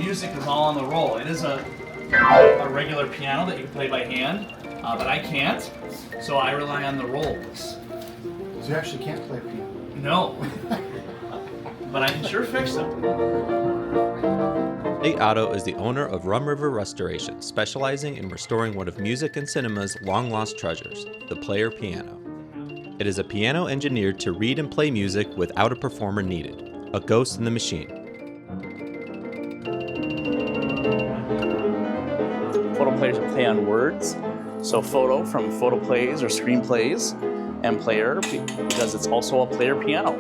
music is all on the roll. It is a regular piano that you can play by hand, but I can't, so I rely on the rolls. So you actually can't play piano? No, but I can sure fix them. Nate Otto is the owner of Rum River Restorations, specializing in restoring one of music and cinema's long-lost treasures, the player piano. It is a piano engineered to read and play music without a performer needed, a ghost in the machine. Photo players play on words, so photo from photo plays or screenplays, and player because it's also a player piano.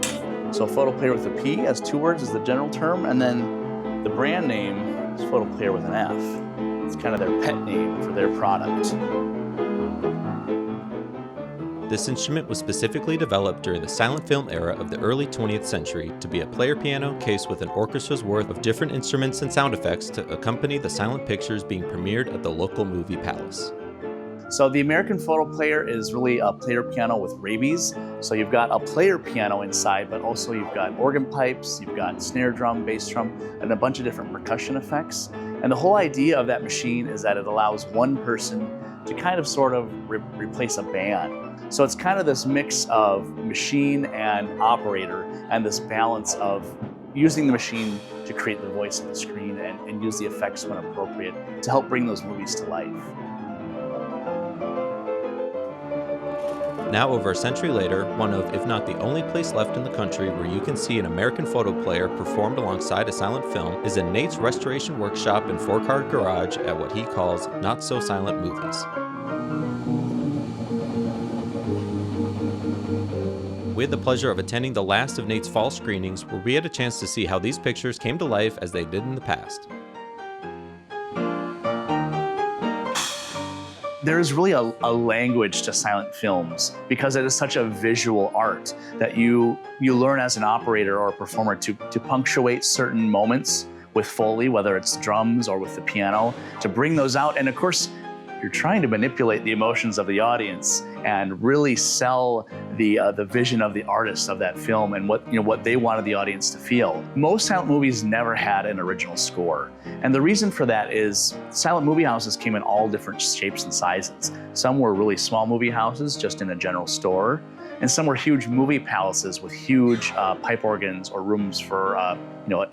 So photo player with a P has 2 words is the general term, and then the brand name is photo player with an F. It's kind of their pet name for their product. This instrument was specifically developed during the silent film era of the early 20th century to be a player piano cased with an orchestra's worth of different instruments and sound effects to accompany the silent pictures being premiered at the local movie palace. So the American photo player is really a player piano with rabies. So you've got a player piano inside, but also you've got organ pipes, you've got snare drum, bass drum, and a bunch of different percussion effects. And the whole idea of that machine is that it allows one person to kind of sort of replace a band. So it's kind of this mix of machine and operator, and this balance of using the machine to create the voice of the screen and use the effects when appropriate to help bring those movies to life. Now over a century later, one of, if not the only place left in the country where you can see an American photo player performed alongside a silent film is in Nate's restoration workshop and 4-car garage at what he calls not-so-silent movies. We had the pleasure of attending the last of Nate's fall screenings, where we had a chance to see how these pictures came to life as they did in the past. There's really a language to silent films because it is such a visual art that you learn as an operator or a performer to punctuate certain moments with Foley, whether it's drums or with the piano, to bring those out. And of course, you're trying to manipulate the emotions of the audience and really sell the vision of the artist of that film and what they wanted the audience to feel. Most silent movies never had an original score. And the reason for that is silent movie houses came in all different shapes and sizes. Some were really small movie houses just in a general store, and some were huge movie palaces with huge pipe organs or rooms for a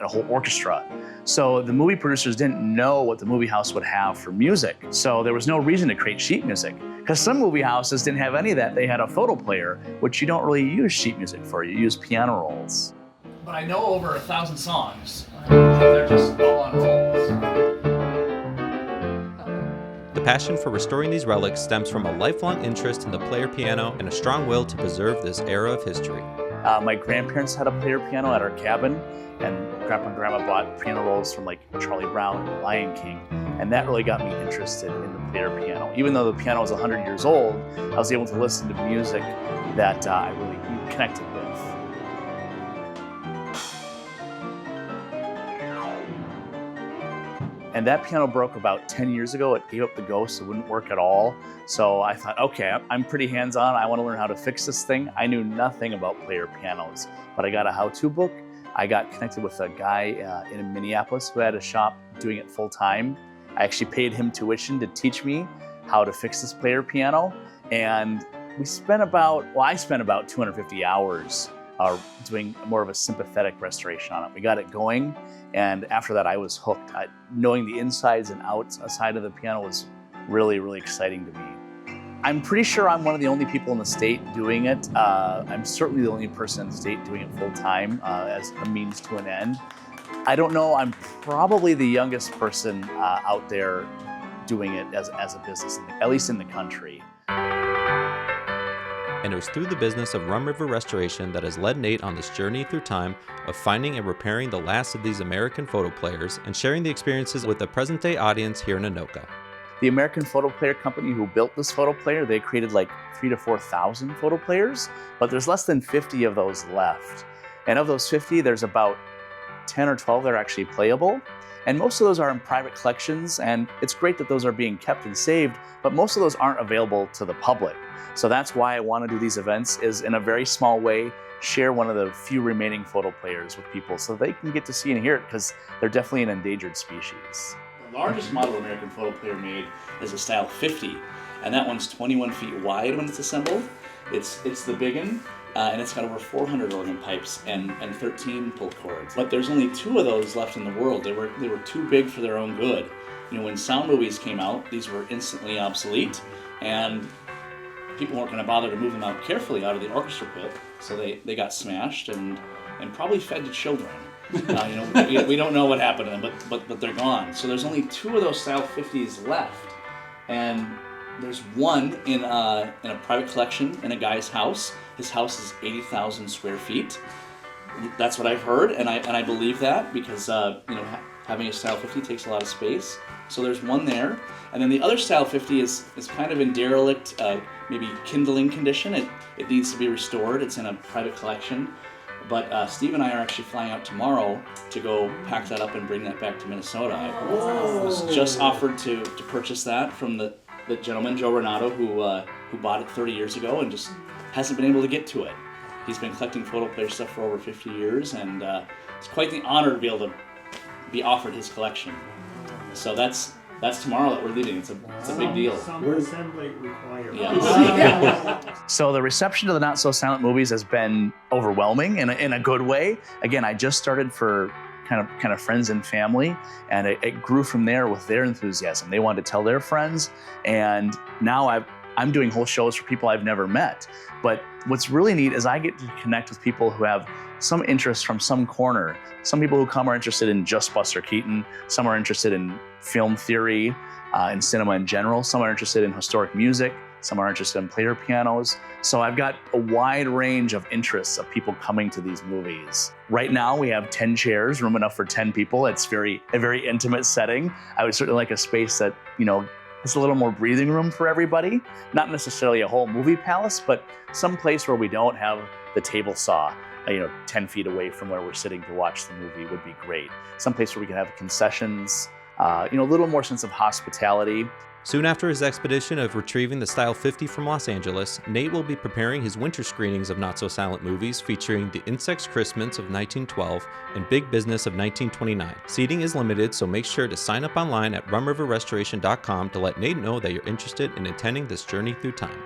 whole orchestra. So the movie producers didn't know what the movie house would have for music. So there was no reason to create sheet music, because some movie houses didn't have any of that. They had a photo player, which you don't really use sheet music for. You use piano rolls. But I know over 1,000 songs. They're just all on rolls. The passion for restoring these relics stems from a lifelong interest in the player piano and a strong will to preserve this era of history. My grandparents had a player piano at our cabin, and Grandpa and Grandma bought piano rolls from like Charlie Brown and Lion King, and that really got me interested in the player piano. Even though the piano was 100 years old, I was able to listen to music that I really connected with. And that piano broke about 10 years ago. It gave up the ghost, it wouldn't work at all. So I thought, okay, I'm pretty hands-on. I want to learn how to fix this thing. I knew nothing about player pianos, but I got a how-to book. I got connected with a guy in Minneapolis who had a shop doing it full-time. I actually paid him tuition to teach me how to fix this player piano. And I spent about 250 hours doing more of a sympathetic restoration on it. We got it going, and after that I was hooked. Knowing the insides and outside of the piano was really, really exciting to me. I'm pretty sure I'm one of the only people in the state doing it. I'm certainly the only person in the state doing it full time as a means to an end. I don't know, I'm probably the youngest person out there doing it as a business, at least in the country. And it was through the business of Rum River Restoration that has led Nate on this journey through time of finding and repairing the last of these American photo players and sharing the experiences with the present-day audience here in Anoka. The American photo player company who built this photo player, they created like 3,000 to 4,000 photo players, but there's less than 50 of those left. And of those 50, there's about 10 or 12 that are actually playable. And most of those are in private collections, and it's great that those are being kept and saved, but most of those aren't available to the public. So that's why I want to do these events, is in a very small way, share one of the few remaining photo players with people so they can get to see and hear it, because they're definitely an endangered species. The largest model American photo player made is a style 50, and that one's 21 feet wide when it's assembled. It's the big one, and it's got over 400 organ pipes and 13 pull cords. But there's only 2 of those left in the world. They were too big for their own good. You know, when sound movies came out, these were instantly obsolete, and people weren't going to bother to move them out carefully out of the orchestra pit, so they got smashed and probably fed to children. You know, we don't know what happened to them, but they're gone. So there's only 2 of those style 50s left, and there's one in a private collection in a guy's house. His house is 80,000 square feet. That's what I've heard, and I believe that, because you know, having a style 50 takes a lot of space. So there's one there, and then the other style 50 is kind of in derelict, maybe kindling condition. It needs to be restored. It's in a private collection. But Steve and I are actually flying out tomorrow to go pack that up and bring that back to Minnesota. I was just offered to purchase that from the gentleman, Joe Renato, who bought it 30 years ago and just hasn't been able to get to it. He's been collecting photo player stuff for over 50 years, and it's quite the honor to be able to be offered his collection. So that's tomorrow that we're leaving. It's a big deal. Some assembly required. Yeah. So the reception to the Not So Silent movies has been overwhelming in a good way. Again, I just started for kind of friends and family, and it grew from there with their enthusiasm. They wanted to tell their friends, and now I'm doing whole shows for people I've never met. But what's really neat is I get to connect with people who have some interest from some corner. Some people who come are interested in just Buster Keaton. Some are interested in film theory and cinema in general. Some are interested in historic music. Some are interested in player pianos. So I've got a wide range of interests of people coming to these movies. Right now we have 10 chairs, room enough for 10 people. It's a very intimate setting. I would certainly like a space that, you know, has a little more breathing room for everybody. Not necessarily a whole movie palace, but some place where we don't have the table saw, 10 feet away from where we're sitting to watch the movie would be great. Some place where we can have concessions, a little more sense of hospitality. Soon after his expedition of retrieving the Style 50 from Los Angeles, Nate will be preparing his winter screenings of Not So Silent movies featuring The Insect's Christmas of 1912 and Big Business of 1929. Seating is limited, so make sure to sign up online at rumriverrestoration.com to let Nate know that you're interested in attending this journey through time.